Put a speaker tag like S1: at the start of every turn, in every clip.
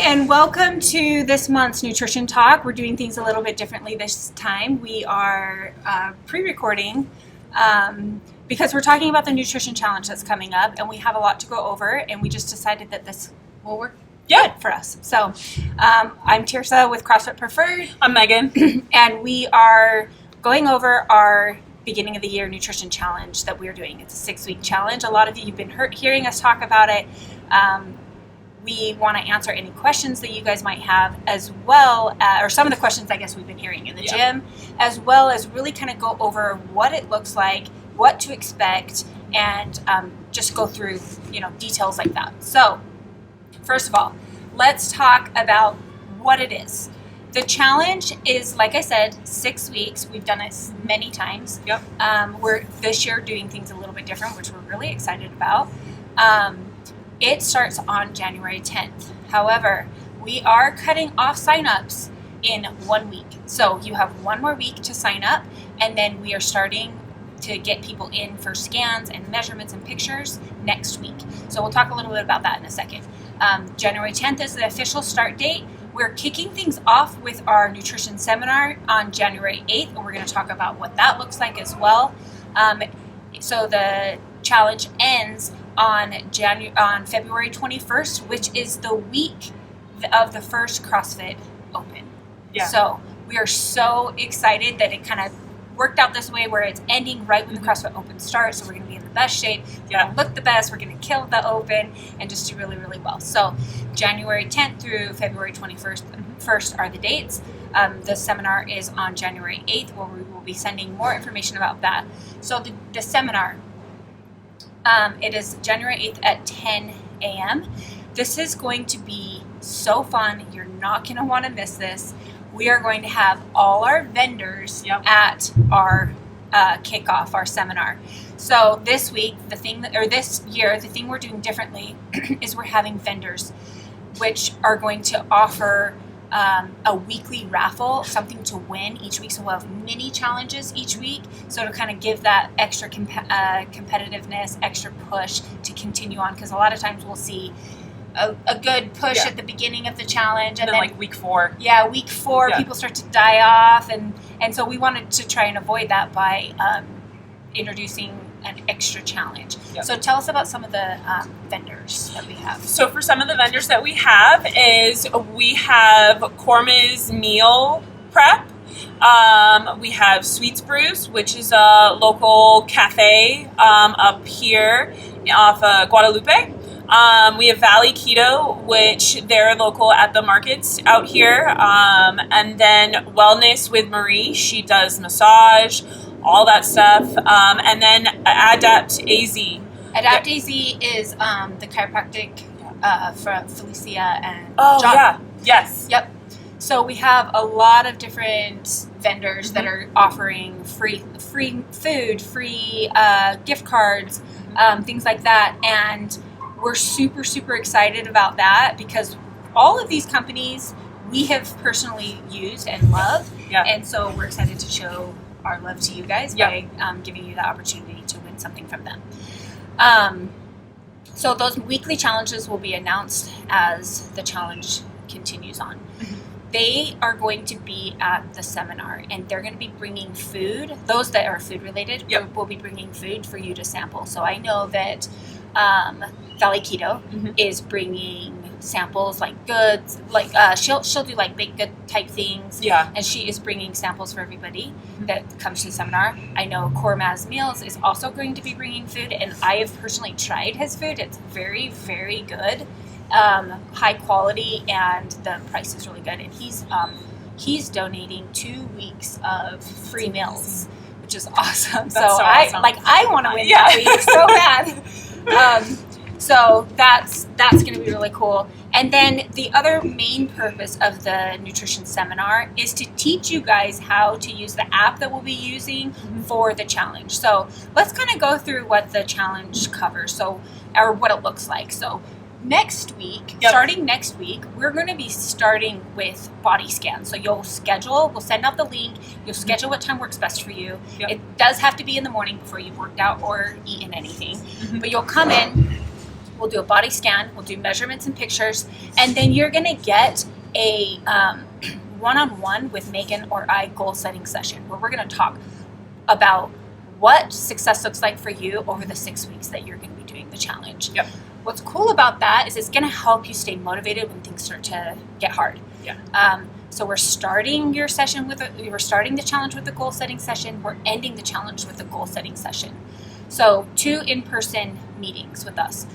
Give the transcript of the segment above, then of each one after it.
S1: and welcome to this month's Nutrition Talk. We're doing things a little bit differently this time. We are pre-recording because we're talking about the nutrition challenge that's coming up, and we have a lot to go over, and we just decided that this will work good for us. So I'm Tiersa with CrossFit Preferred.
S2: I'm Megan.
S1: And we are going over our beginning of the year nutrition challenge that we're doing. It's a 6-week challenge. A lot of you have been hearing us talk about it. We want to answer any questions that you guys might have, as well, or some of the questions I guess we've been hearing in the gym, as well as really kind of go over what it looks like, what to expect, and just go through, details like that. So, first of all, let's talk about what it is. The challenge is, like I said, 6 weeks. We've done it many times.
S2: Yep.
S1: We're this year doing things a little bit different, which we're really excited about. It starts on January 10th. However, we are cutting off signups in 1 week. So you have one more week to sign up, and then we are starting to get people in for scans and measurements and pictures next week. So we'll talk a little bit about that in a second. January 10th is the official start date. We're kicking things off with our nutrition seminar on January 8th, and we're going to talk about what that looks like as well. So the challenge ends on February 21st, which is the week of the first CrossFit Open.
S2: Yeah.
S1: So we are so excited that it kind of worked out this way, where it's ending right when the CrossFit Open starts. So we're going to be in the best shape. We're going to look the best. We're going to kill the Open and just do really, really well. So January 10th through February 21st are the dates. The seminar is on January 8th, where we will be sending more information about that. So the seminar, it is January 8th at 10 a.m. This is going to be so fun. You're not going to want to miss this. We are going to have all our vendors at our kickoff, our seminar. So this week, this year, the thing we're doing differently is we're having vendors, which are going to offer a weekly raffle, something to win each week. So we'll have mini challenges each week. So to kind of give that extra competitiveness, extra push to continue on, because a lot of times we'll see a good push at the beginning of the challenge, and then
S2: like week 4.
S1: Yeah, week 4, people start to die off, and so we wanted to try and avoid that by introducing an extra challenge. Yep. So tell us about some of the vendors that we have.
S2: So for some of the vendors that we have Korma's Meal Prep. We have Sweets Brews, which is a local cafe up here off Guadalupe. We have Valley Keto, which they're local at the markets out here. And then Wellness with Marie. She does massage, all that stuff. And then Adapt AZ.
S1: Adapt AZ is the chiropractic from Felicia and
S2: John.
S1: Yeah.
S2: Yes.
S1: Yep. So we have a lot of different vendors that are offering free food, free gift cards, things like that. And we're super, super excited about that, because all of these companies we have personally used and love. Yeah. And so we're excited to show our love to you guys by giving you the opportunity to win something from them. So those weekly challenges will be announced as the challenge continues on. Mm-hmm. They are going to be at the seminar, and they're going to be bringing food. Those that are food related will be bringing food for you to sample. So I know that Valley Keto is bringing samples, like goods, like she'll do like baked good type things. Yeah. And she is bringing samples for everybody that comes to the seminar. I know Korma's Meals is also going to be bringing food, and I have personally tried his food. It's very, very good. High quality, and the price is really good. And he's donating 2 weeks of free meals, which is awesome. So awesome. I want to win that week so bad. So that's going to be really cool. And then the other main purpose of the nutrition seminar is to teach you guys how to use the app that we'll be using for the challenge. So let's kind of go through what the challenge covers, or what it looks like. So next week, starting next week, we're going to be starting with body scans. So we'll send out the link, you'll schedule what time works best for you. Yep. It does have to be in the morning before you've worked out or eaten anything. But you'll come in, We'll do a body scan. We'll do measurements and pictures. And then you're going to get a one-on-one with Meghan or I goal setting session where we're going to talk about what success looks like for you over the 6 weeks that you're going to be doing the challenge.
S2: Yep.
S1: What's cool about that is it's going to help you stay motivated when things start to get hard.
S2: Yeah.
S1: So we're starting your session we're starting the challenge with a goal setting session. We're ending the challenge with a goal setting session. So 2 in-person meetings with us.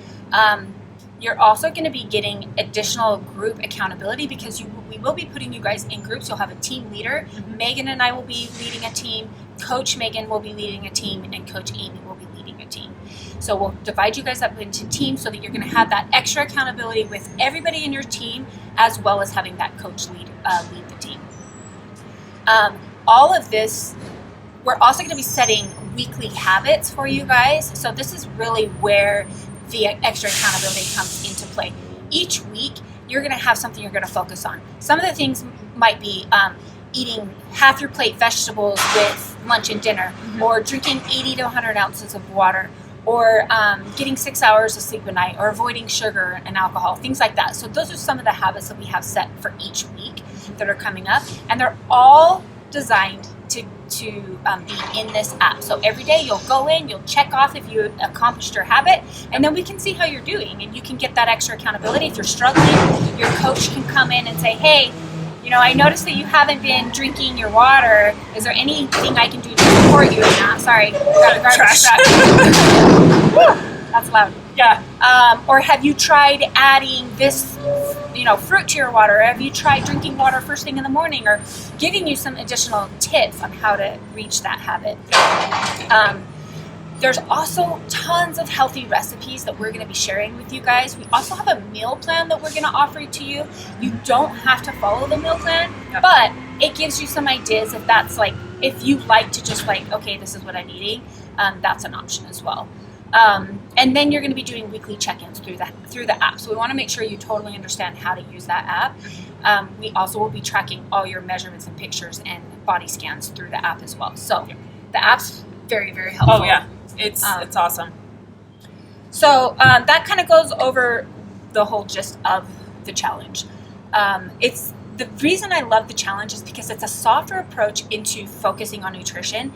S1: You're also going to be getting additional group accountability because we will be putting you guys in groups. You'll have a team leader.
S2: Mm-hmm.
S1: Meghan and I will be leading a team. Coach Meghan will be leading a team, and Coach Amy will be leading a team. So we'll divide you guys up into teams so that you're going to have that extra accountability with everybody in your team, as well as having that coach lead the team. All of this, we're also going to be setting weekly habits for you guys. So this is really where the extra accountability comes into play. Each week, you're going to have something you're going to focus on. Some of the things might be eating half your plate vegetables with lunch and dinner, or drinking 80 to 100 ounces of water, or getting 6 hours of sleep a night, or avoiding sugar and alcohol, things like that. So those are some of the habits that we have set for each week that are coming up, and they're all designed to be in this app. So every day you'll go in, you'll check off if you accomplished your habit, and then we can see how you're doing, and you can get that extra accountability. If you're struggling, your coach can come in and say, hey, I noticed that you haven't been drinking your water. Is there anything I can do to support you in that? Sorry, got a garbage truck. That's loud.
S2: Yeah.
S1: Or have you tried adding this, fruit to your water? Or have you tried drinking water first thing in the morning? Or giving you some additional tips on how to reach that habit. There's also tons of healthy recipes that we're going to be sharing with you guys. We also have a meal plan that we're going to offer to you. You don't have to follow the meal plan, but it gives you some ideas if you like to just okay, this is what I'm eating, that's an option as well. And then you're going to be doing weekly check-ins through the app. So we want to make sure you totally understand how to use that app. We also will be tracking all your measurements and pictures and body scans through the app as well. So the app's very, very helpful.
S2: Oh yeah, it's awesome.
S1: So that kind of goes over the whole gist of the challenge. It's the reason I love the challenge is because it's a softer approach into focusing on nutrition.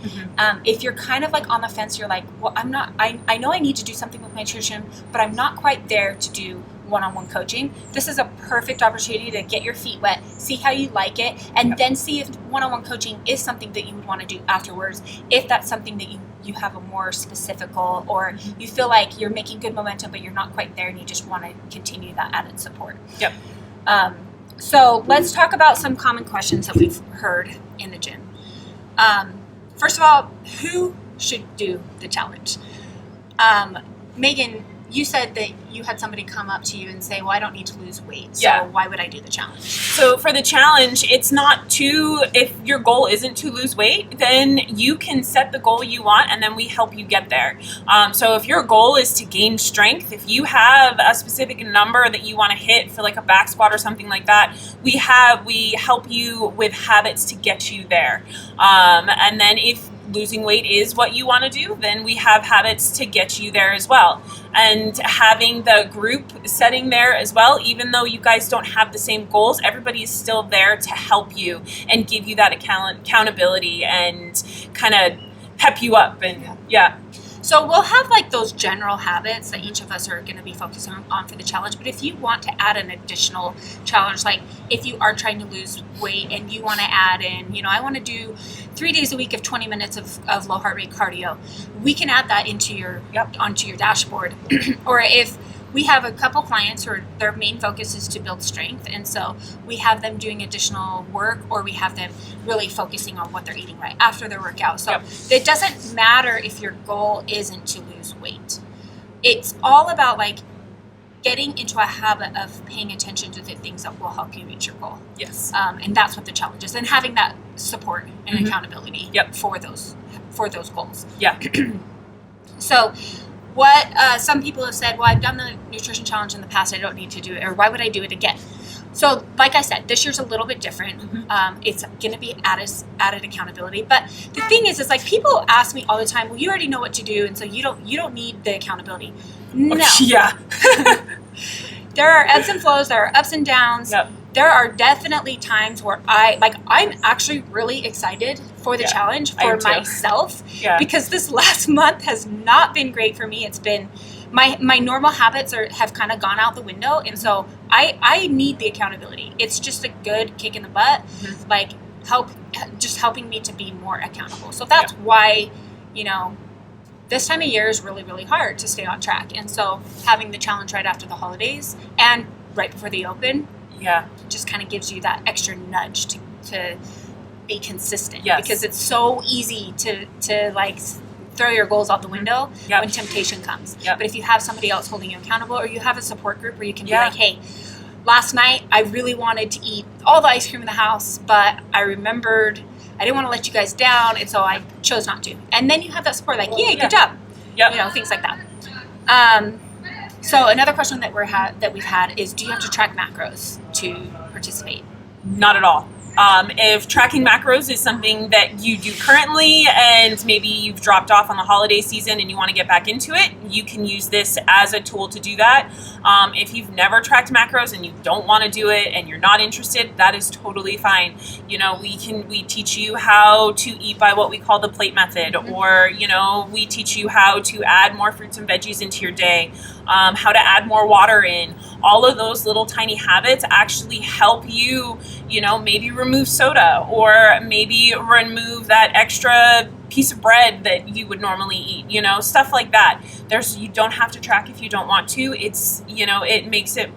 S1: If you're kind of on the fence, you're like, well, I know I need to do something with my nutrition, but I'm not quite there to do one-on-one coaching. This is a perfect opportunity to get your feet wet, see how you like it, and then see if one-on-one coaching is something that you would want to do afterwards, if that's something that you have a more specific goal, or you feel like you're making good momentum but you're not quite there and you just want to continue that added support.
S2: Yep.
S1: So let's talk about some common questions that we've heard in the gym. First of all, who should do the challenge? Meghan, you said that you had somebody come up to you and say, well, I don't need to lose weight, so why would I do the challenge?
S2: So for the challenge, it's not if your goal isn't to lose weight, then you can set the goal you want and then we help you get there. So if your goal is to gain strength, if you have a specific number that you want to hit for a back squat or something like that, we help you with habits to get you there. And then if losing weight is what you want to do, then we have habits to get you there as well. And having the group setting there as well, even though you guys don't have the same goals, everybody is still there to help you and give you that accountability and kind of pep you up. And
S1: So we'll have those general habits that each of us are going to be focusing on for the challenge. But if you want to add an additional challenge, if you are trying to lose weight and you want to add in, I want to do 3 days a week of 20 minutes of low heart rate cardio, we can add that onto your dashboard. Or if we have a couple clients who their main focus is to build strength, and so we have them doing additional work, or we have them really focusing on what they're eating right after their workout. So it doesn't matter if your goal isn't to lose weight. It's all about getting into a habit of paying attention to the things that will help you reach your goal.
S2: Yes.
S1: And that's what the challenge is, and having that support and accountability for those goals.
S2: Yeah.
S1: So what some people have said, well, I've done the nutrition challenge in the past, I don't need to do it, or why would I do it again? So, like I said, this year's a little bit different. It's going to be added accountability. But the thing is like people ask me all the time, well, you already know what to do, and so you don't need the accountability. No.
S2: Yeah.
S1: There are ebbs and flows. There are ups and downs.
S2: Yep.
S1: There are definitely times where I'm actually really excited for the challenge for myself because this last month has not been great for me. It's been my normal habits have kind of gone out the window, and so I need the accountability. It's just a good kick in the butt, like helping me to be more accountable. So that's why, this time of year is really, really hard to stay on track. And so having the challenge right after the holidays and right before the open, just kind of gives you that extra nudge to be consistent. Because it's so easy to like throw your goals out the window when temptation comes. But if you have somebody else holding you accountable, or you have a support group where you can be like, hey, last night I really wanted to eat all the ice cream in the house, but I remembered I didn't want to let you guys down, and so I chose not to. And then you have that support, like, yay, good job. Things like that. So another question that we've had is, do you have to track macros to participate?
S2: Not at all. If tracking macros is something that you do currently and maybe you've dropped off on the holiday season and you want to get back into it, you can use this as a tool to do that. If you've never tracked macros and you don't want to do it and you're not interested, that is totally fine. We teach you how to eat by what we call the plate method, or, we teach you how to add more fruits and veggies into your day, how to add more water in. All of those little tiny habits actually help you, maybe remove soda, or maybe remove that extra piece of bread that you would normally eat, stuff like that. You don't have to track if you don't want to. It's, it makes it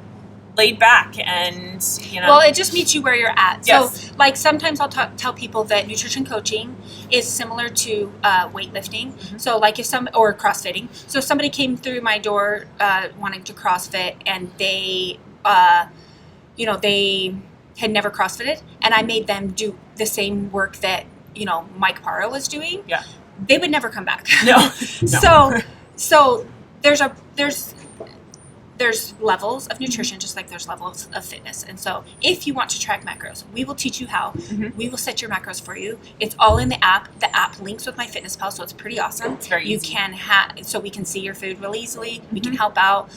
S2: laid back, and
S1: well, it just meets you where you're at.
S2: Yes.
S1: So like sometimes I'll tell people that nutrition coaching is similar to weightlifting. So like or CrossFitting. So if somebody came through my door wanting to CrossFit, and they they had never CrossFitted, and I made them do the same work that Mike Parra was doing, they would never come back.
S2: No.
S1: So there's levels of nutrition, just like there's levels of fitness. And so if you want to track macros, we will teach you how. We will set your macros for you. It's all in the app. The app links with MyFitnessPal, so it's pretty awesome.
S2: It's very easy.
S1: You can so we can see your food really easily. We can help out.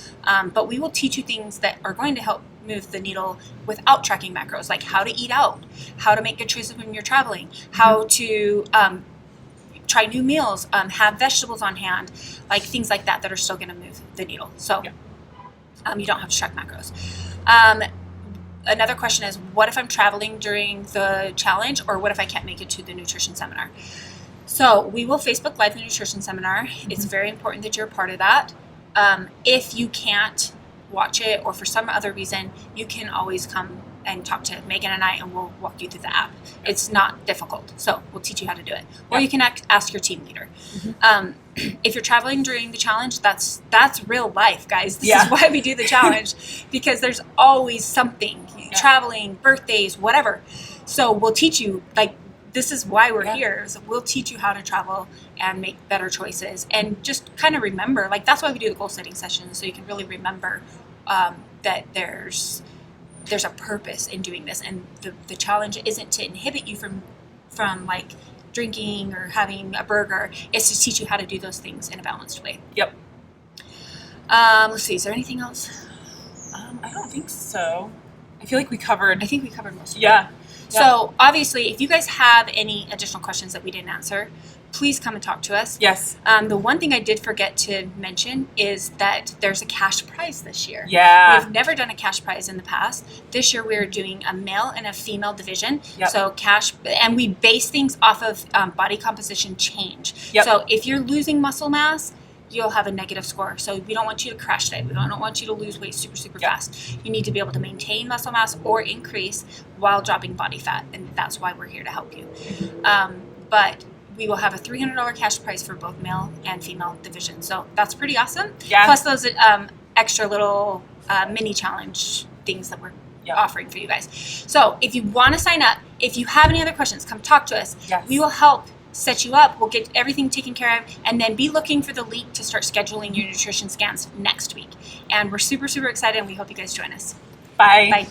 S1: But we will teach you things that are going to help move the needle without tracking macros, like how to eat out, how to make good choices when you're traveling, how to try new meals, have vegetables on hand, like things like that are still going to move the needle. So you don't have to track macros. Another question is, what if I'm traveling during the challenge, or what if I can't make it to the nutrition seminar? So we will Facebook Live the nutrition seminar. It's very important that you're a part of that. If you can't watch it, or for some other reason, you can always come and talk to Megan and I, and we'll walk you through the app. It's not difficult, so we'll teach you how to do it. Or you can ask your team leader. If you're traveling during the challenge, that's real life, guys. This is why we do the challenge, because there's always something, traveling, birthdays, whatever. So we'll teach you, like, this is why we're here. So we'll teach you how to travel and make better choices, and just kind of remember, like, that's why we do the goal setting sessions, so you can really remember that there's a purpose in doing this, and the challenge isn't to inhibit you from like drinking or having a burger. It's to teach you how to do those things in a balanced way. Let's see, is there anything else?
S2: I don't think so. I feel like we covered.
S1: I think we covered most of it. So obviously, if you guys have any additional questions that we didn't answer, please come and talk to us.
S2: Yes.
S1: The one thing I did forget to mention is that there's a cash prize this year.
S2: Yeah.
S1: We've never done a cash prize in the past. This year we're doing a male and a female division. So cash, and we base things off of body composition change. So if you're losing muscle mass, you'll have a negative score. So we don't want you to crash diet. We don't want you to lose weight super fast. You need to be able to maintain muscle mass or increase while dropping body fat, and that's why we're here to help you. But we will have a $300 cash prize for both male and female division. So that's pretty awesome. Plus those extra little mini challenge things that we're offering for you guys. So if you want to sign up, if you have any other questions, come talk to us. We will help set you up. We'll get everything taken care of, and then be looking for the link to start scheduling your nutrition scans next week. And we're super excited, and we hope you guys join us.
S2: Bye.
S1: Bye.